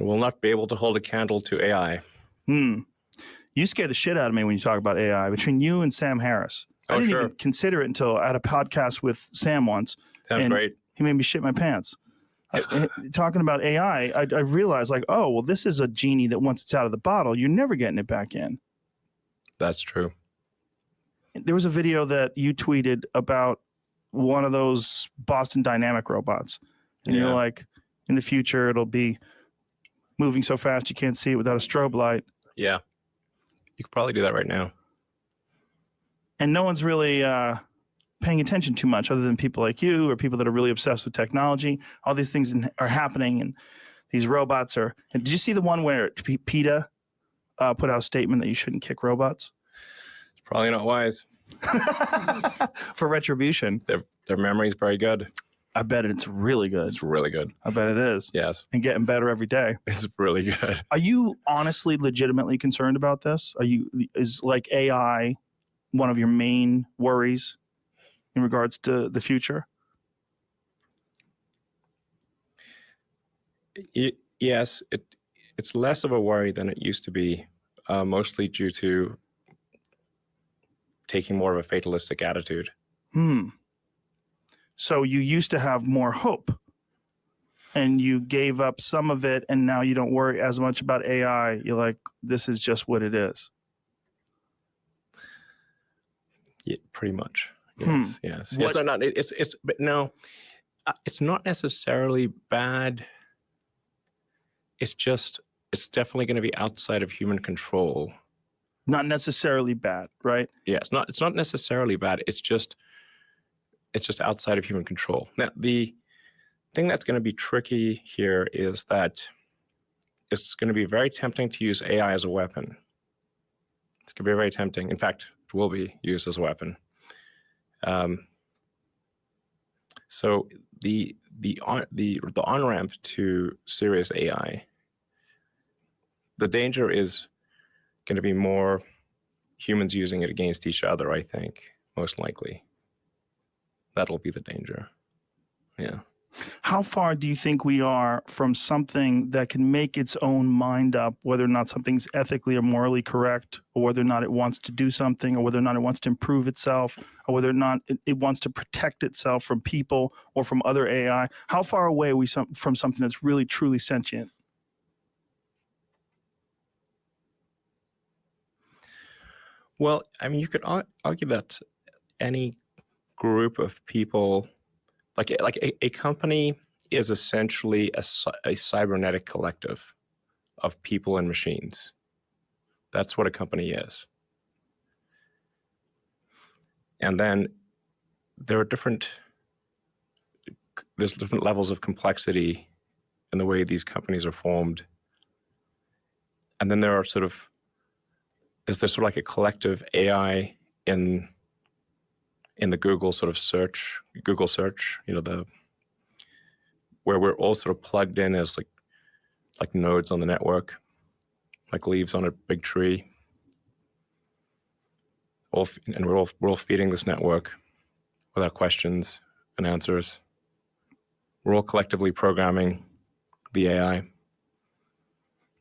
will not be able to hold a candle to AI. You scare the shit out of me when you talk about AI. Between you and Sam Harris, I didn't even consider it until I had a podcast with Sam once. Sounds great. He made me shit my pants. Talking about AI, I realized like, oh, well, this is a genie that once it's out of the bottle, you're never getting it back in. That's true. There was a video that you tweeted about one of those Boston Dynamic robots. And you're like, in the future, it'll be moving so fast you can't see it without a strobe light. Yeah. You could probably do that right now. And no one's really paying attention too much other than people like you or people that are really obsessed with technology. All these things are happening, and these robots are... And did you see the one where PETA put out a statement that you shouldn't kick robots? It's probably not wise. For retribution. Their memory is very good. I bet it's really good. It's really good. I bet it is. Yes. And getting better every day. It's really good. Are you honestly legitimately concerned about this? Is like AI one of your main worries in regards to the future? Yes, it's less of a worry than it used to be, mostly due to taking more of a fatalistic attitude. So you used to have more hope, and you gave up some of it, and now you don't worry as much about AI. You're like, this is just what it is. Yeah, pretty much. Yes. Yes. Yes. No, but no, it's not necessarily bad. It's definitely going to be outside of human control. Not necessarily bad, right? Yeah, it's not necessarily bad. It's just outside of human control. Now, the thing that's going to be tricky here is that it's going to be very tempting to use AI as a weapon. It's going to be very tempting. In fact, it will be used as a weapon. So the on-ramp to serious AI, the danger is going to be more humans using it against each other, I think, most likely. That'll be the danger. Yeah. How far do you think we are from something that can make its own mind up, whether or not something's ethically or morally correct, or whether or not it wants to do something, or whether or not it wants to improve itself, or whether or not it wants to protect itself from people or from other AI? How far away are we from something that's really, truly sentient? Well, I mean, you could argue that any group of people, like a company is essentially a cybernetic collective of people and machines. That's what a company is. And then there's different levels of complexity in the way these companies are formed. And then there's sort of like a collective AI in the Google search, where we're all sort of plugged in as like nodes on the network, like leaves on a big tree. And we're all feeding this network with our questions and answers. We're all collectively programming the AI,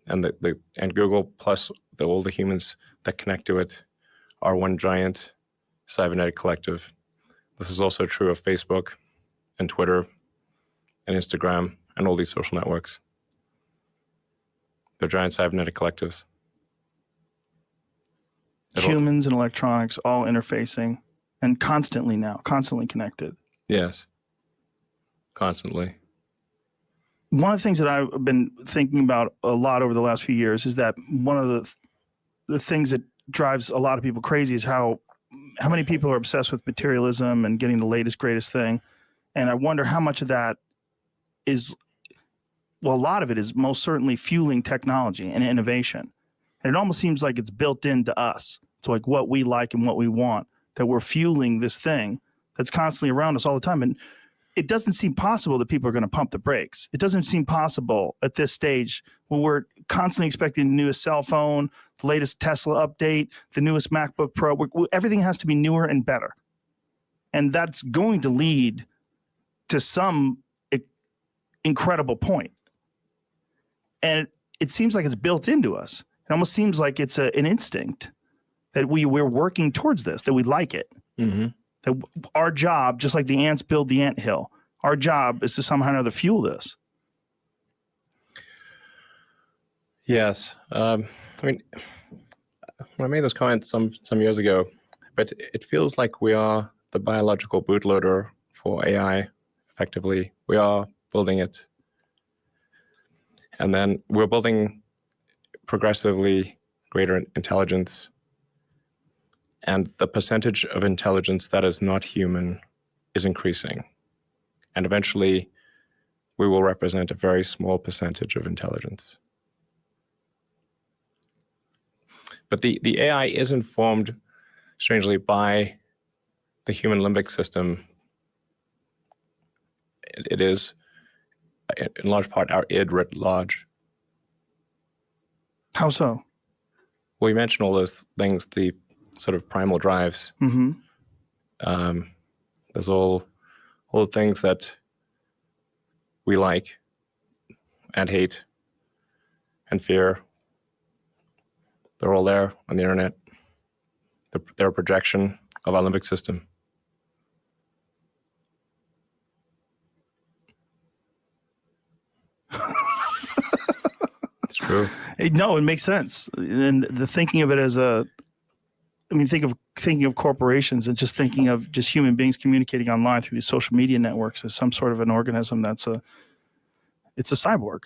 and and Google plus all the humans that connect to it are one giant cybernetic collective. This is also true of Facebook and Twitter and Instagram and all these social networks. They're giant cybernetic collectives. Humans and electronics all interfacing, and constantly connected. Yes, constantly. One of the things that I've been thinking about a lot over the last few years is that one of the things that drives a lot of people crazy is how many people are obsessed with materialism and getting the latest, greatest thing. And I wonder how much of that is, well, a lot of it is most certainly fueling technology and innovation. And it almost seems like it's built into us. It's like what we like and what we want, that we're fueling this thing that's constantly around us all the time. And it doesn't seem possible that people are going to pump the brakes. It doesn't seem possible at this stage when we're constantly expecting the newest cell phone, the latest Tesla update, the newest MacBook Pro. Everything has to be newer and better. And that's going to lead to some incredible point. And it seems like it's built into us. It almost seems like it's an instinct that we're working towards this, that we like it. Mm-hmm. That our job, just like the ants build the anthill, our job is to somehow or another fuel this. Yes. I mean, when I made this comment some years ago, but it feels like we are the biological bootloader for AI, effectively. We are building it. And then we're building progressively greater intelligence. And the percentage of intelligence that is not human is increasing. And eventually, we will represent a very small percentage of intelligence. But the AI is informed, strangely, by the human limbic system. It is, in large part, our id writ large. How so? Well, you mentioned all those things, the sort of primal drives. Mm-hmm. There's all the things that we like and hate and fear. They're all there on the internet. They're a projection of our limbic system. It's true. No, it makes sense. And the thinking of it as thinking of corporations and just thinking of just human beings communicating online through these social media networks as some sort of an organism it's a cyborg.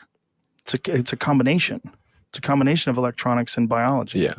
It's a combination. It's a combination of electronics and biology. Yeah.